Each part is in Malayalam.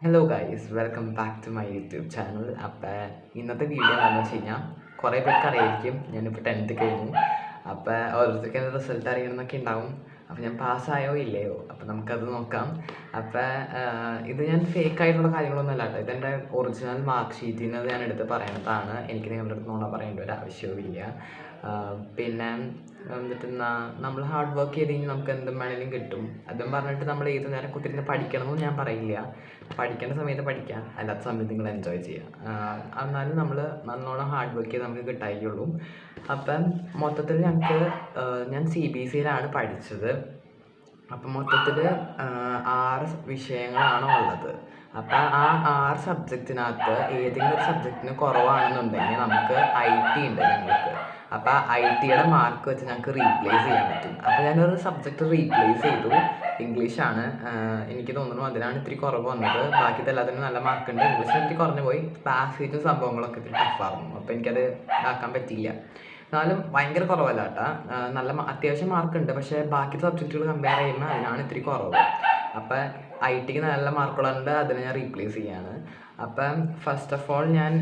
Hello guys, welcome back to my YouTube channel. അപ്പോൾ ഇന്നത്തെ വീഡിയോ എന്താണെന്ന് വെച്ച് കഴിഞ്ഞാൽ കുറേ പേർക്ക് അറിയായിരിക്കും ഞാനിപ്പോൾ 10th കഴിഞ്ഞു. അപ്പോൾ ഓരോരുത്തർക്ക് എൻ്റെ റിസൾട്ട് അറിയണമെന്നൊക്കെ ഉണ്ടാവും. അപ്പോൾ ഞാൻ പാസ്സായോ ഇല്ലയോ, അപ്പോൾ നമുക്കത് നോക്കാം. അപ്പോൾ ഇത് ഞാൻ ഫേക്ക് ആയിട്ടുള്ള കാര്യങ്ങളൊന്നും അല്ല കേട്ടോ. ഇതെൻ്റെ ഒറിജിനൽ മാർക്ക് ഷീറ്റിൽ നിന്ന് ഞാൻ എടുത്ത് പറയുന്നതാണ്. എനിക്ക് നിങ്ങളുടെ അടുത്ത് നോണ പറയേണ്ട ഒരു ആവശ്യവുമില്ല. പിന്നെ എന്നിട്ട് നമ്മൾ ഹാർഡ് വർക്ക് ചെയ്ത് കഴിഞ്ഞാൽ നമുക്ക് എന്തും വേണമെങ്കിലും കിട്ടും. അതും പറഞ്ഞിട്ട് നമ്മൾ ഏത് നേരം കുത്തിരുന്ന് പഠിക്കണമെന്ന് ഞാൻ പറയില്ല. പഠിക്കേണ്ട സമയത്ത് പഠിക്കാം, അല്ലാത്ത സമയത്ത് നിങ്ങൾ എൻജോയ് ചെയ്യാം. എന്നാലും നമ്മൾ നല്ലോണം ഹാർഡ് വർക്ക് ചെയ്ത് നമുക്ക് കിട്ടായിരിക്കുള്ളൂ. അപ്പം മൊത്തത്തിൽ ഞാൻ CBSEയിലാണ് പഠിച്ചത്. അപ്പം മൊത്തത്തിൽ 6 വിഷയങ്ങളാണ് ഉള്ളത്. അപ്പം ആ 6 സബ്ജക്റ്റിനകത്ത് ഏതെങ്കിലും ഒരു സബ്ജക്റ്റിന് കുറവാണെന്നുണ്ടെങ്കിൽ നമുക്ക് IT ഉണ്ട് ഞങ്ങൾക്ക്. അപ്പോൾ ITയുടെ മാർക്ക് വെച്ച് ഞങ്ങൾക്ക് റീപ്ലേസ് ചെയ്യാൻ പറ്റും. അപ്പോൾ ഞാനൊരു സബ്ജക്റ്റ് റീപ്ലേസ് ചെയ്തു. ഇംഗ്ലീഷാണ്. എനിക്ക് തോന്നുന്നു അതിനാണ് ഇത്തിരി കുറവ് വന്നത്. ബാക്കിത്തെ എല്ലാത്തിനും നല്ല മാർക്കുണ്ട്. ഇംഗ്ലീഷിന് ഇത്തിരി കുറഞ്ഞു പോയി. പാസേജും സംഭവങ്ങളൊക്കെ ഇത്തിരി ടഫായിരുന്നു. അപ്പോൾ എനിക്കത് ഇതാക്കാൻ പറ്റിയില്ല. എന്നാലും ഭയങ്കര കുറവല്ല കേട്ടോ. അത്യാവശ്യം മാർക്കുണ്ട്. പക്ഷേ ബാക്കി സബ്ജക്റ്റുകൾ കമ്പയർ ചെയ്യുമ്പോൾ അതിനാണ് ഇത്തിരി കുറവ്. അപ്പം ITക്ക് നല്ല മാർക്കുകളുണ്ട്. അതിനെ ഞാൻ റീപ്ലേസ് ചെയ്യാണ്. അപ്പം ഫസ്റ്റ് ഓഫ് ഓൾ ഞാൻ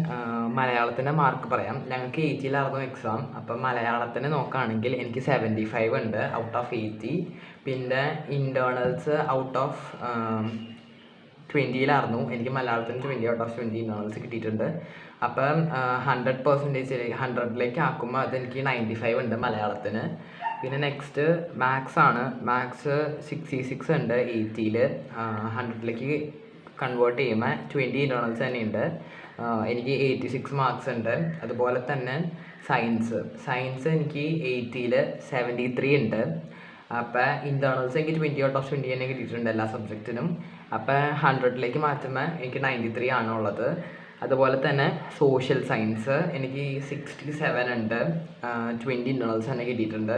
മലയാളത്തിൻ്റെ മാർക്ക് പറയാം. ഞങ്ങൾക്ക് 80-ലായിരുന്നു എക്സാം. അപ്പം മലയാളത്തിന് നോക്കുകയാണെങ്കിൽ എനിക്ക് 75 ഉണ്ട് ഔട്ട് ഓഫ് 80. പിന്നെ ഇൻറ്റേർണൽസ് ഔട്ട് ഓഫ് 20-ലായിരുന്നു. എനിക്ക് മലയാളത്തിന് 20 ഔട്ട് ഓഫ് 20 ഇൻറ്റേർണൽസ് കിട്ടിയിട്ടുണ്ട്. അപ്പം 100% 100ലേക്ക് ആക്കുമ്പോൾ അതെനിക്ക് 95 ഉണ്ട് മലയാളത്തിന്. പിന്നെ നെക്സ്റ്റ് മാത്സ് ആണ്. മാത്സ് 66 ഉണ്ട് 80-ൽ. 100ലേക്ക് കൺവേർട്ട് ചെയ്യുമ്പോൾ 20 ഇൻറ്റേർണൽസ് തന്നെയുണ്ട്. എനിക്ക് 86 മാർക്സ് ഉണ്ട്. അതുപോലെ തന്നെ സയൻസ് എനിക്ക് 80-ൽ 73 ഉണ്ട്. അപ്പോൾ ഇൻറ്റേർണൽസ് എനിക്ക് 20 ഔട്ട് ഓഫ് 20 തന്നെ കിട്ടിയിട്ടുണ്ട് എല്ലാ സബ്ജക്റ്റിനും. അപ്പോൾ 100ലേക്ക് മാറ്റുമ്പോൾ എനിക്ക് 93 ആണുള്ളത്. അതുപോലെ തന്നെ സോഷ്യൽ സയൻസ് എനിക്ക് 67 ഉണ്ട്. 20 ഇൻറ്റേർണൽസ് തന്നെ കിട്ടിയിട്ടുണ്ട്.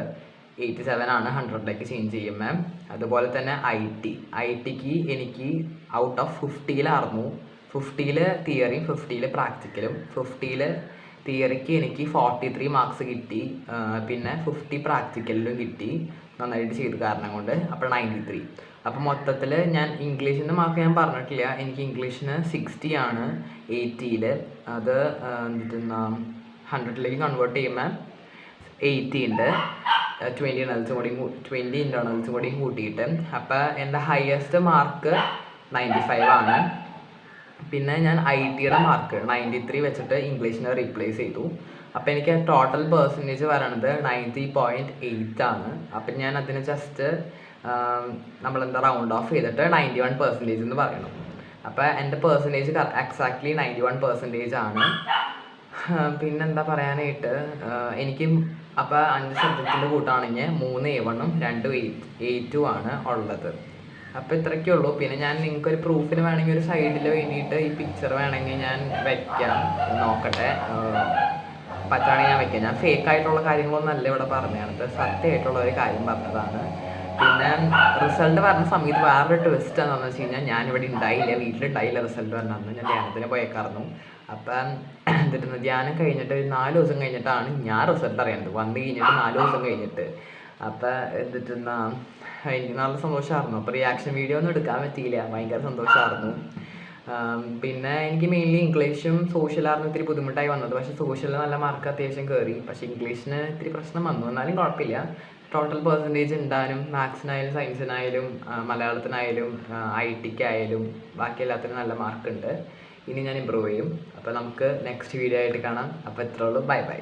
87 ആണ് 100ലേക്ക് ചേഞ്ച് ചെയ്യുമ്പോൾ. അതുപോലെ തന്നെ ITക്ക് എനിക്ക് ഔട്ട് ഓഫ് 50-ലായിരുന്നു. 50-ൽ തിയറിയും 50-ൽ പ്രാക്ടിക്കലും. 50-ൽ തിയറിക്ക് എനിക്ക് 43 മാർക്സ് കിട്ടി. പിന്നെ 50 പ്രാക്ടിക്കലിലും കിട്ടി, നന്നായിട്ട് ചെയ്ത് കാരണം കൊണ്ട്. അപ്പോൾ 93. അപ്പോൾ മൊത്തത്തിൽ ഞാൻ ഇംഗ്ലീഷിൻ്റെ മാർക്ക് ഞാൻ പറഞ്ഞിട്ടില്ല. എനിക്ക് ഇംഗ്ലീഷിന് 60 ആണ് 80-ൽ. അത് 100ലേക്ക് കൺവേർട്ട് ചെയ്യുമ്പോൾ 80 ഉണ്ട്. 20 ഇൻറ്റേർണൽസും കൂടി കൂട്ടിയിട്ട്. അപ്പോൾ എൻ്റെ ഹയസ്റ്റ് മാർക്ക് 95 ആണ്. പിന്നെ ഞാൻ ITയുടെ മാർക്ക് 93 വെച്ചിട്ട് ഇംഗ്ലീഷിനെ റീപ്ലേസ് ചെയ്തു. അപ്പോൾ എനിക്ക് ടോട്ടൽ പെർസെൻറ്റേജ് വരണത് 90.8 ആണ്. അപ്പം ഞാൻ അതിന് ജസ്റ്റ് നമ്മളെന്താ റൗണ്ട് ഓഫ് ചെയ്തിട്ട് 91% എന്ന് പറയണം. അപ്പോൾ എൻ്റെ പെർസെൻറ്റേജ് എക്സാക്ട്ലി 91% ആണ്. പിന്നെന്താ പറയാനായിട്ട്, എനിക്ക് അപ്പോൾ 5 സബ്ജക്റ്റിൻ്റെ കൂട്ടാണെങ്കിൽ 3 A1ഉം 2 A2 ആണ് ഉള്ളത്. അപ്പോൾ ഇത്രയൊക്കെ ഉള്ളൂ. പിന്നെ ഞാൻ നിങ്ങൾക്കൊരു പ്രൂഫിന് വേണമെങ്കിൽ ഒരു സൈഡിൽ വേണ്ടിയിട്ട് ഈ പിക്ചർ വേണമെങ്കിൽ ഞാൻ വയ്ക്കാം, നോക്കട്ടെ. പറ്റുകയാണെങ്കിൽ ഞാൻ വയ്ക്കാം. ഞാൻ ഫേക്ക് ആയിട്ടുള്ള കാര്യങ്ങളൊന്നും അല്ല ഇവിടെ പറഞ്ഞത്, സത്യമായിട്ടുള്ള ഒരു കാര്യം പറഞ്ഞതാണ്. പിന്നെ റിസൾട്ട് പറഞ്ഞ സമയത്ത് വേറൊരു ട്വിസ്റ്റ് എന്താണെന്ന് വെച്ച് കഴിഞ്ഞാൽ ഞാനിവിടെ ഉണ്ടായില്ല, വീട്ടിലുണ്ടായില്ല. റിസൾട്ട് പറഞ്ഞാൽ ഞാൻ ധ്യാനത്തിന് പോയേക്കായിരുന്നു. അപ്പം എന്നിട്ട് ധ്യാനം കഴിഞ്ഞിട്ട് 4 ദിവസം കഴിഞ്ഞിട്ടാണ് ഞാൻ റിസൾട്ട് അറിയുന്നത്. വന്ന് കഴിഞ്ഞിട്ട് 4 ദിവസം കഴിഞ്ഞിട്ട്. അപ്പം എനിക്ക് നല്ല സന്തോഷമായിരുന്നു. അപ്പോൾ റിയാക്ഷൻ വീഡിയോ ഒന്നും എടുക്കാൻ പറ്റിയില്ല. ഭയങ്കര സന്തോഷമായിരുന്നു. പിന്നെ എനിക്ക് മെയിൻലി ഇംഗ്ലീഷും സോഷ്യലായിരുന്നു ഇത്തിരി ബുദ്ധിമുട്ടായി വന്നത്. പക്ഷേ സോഷ്യലിൽ നല്ല മാർക്ക് അത്യാവശ്യം കയറി. പക്ഷേ ഇംഗ്ലീഷിന് ഇത്തിരി പ്രശ്നം വന്നു. എന്നാലും കുഴപ്പമില്ല. ടോട്ടൽ പെർസെൻറ്റേജ് ഉണ്ടാനും മാത്സിനായാലും സയൻസിനായാലും മലയാളത്തിനായാലും ITക്കായാലും ബാക്കി എല്ലാത്തിനും നല്ല മാർക്കുണ്ട്. ഇനി ഞാൻ ഇമ്പ്രൂവ് ചെയ്യും. അപ്പോൾ നമുക്ക് നെക്സ്റ്റ് വീഡിയോ ആയിട്ട് കാണാം. അപ്പോൾ ഇത്രേ ഉള്ളൂ. ബൈ.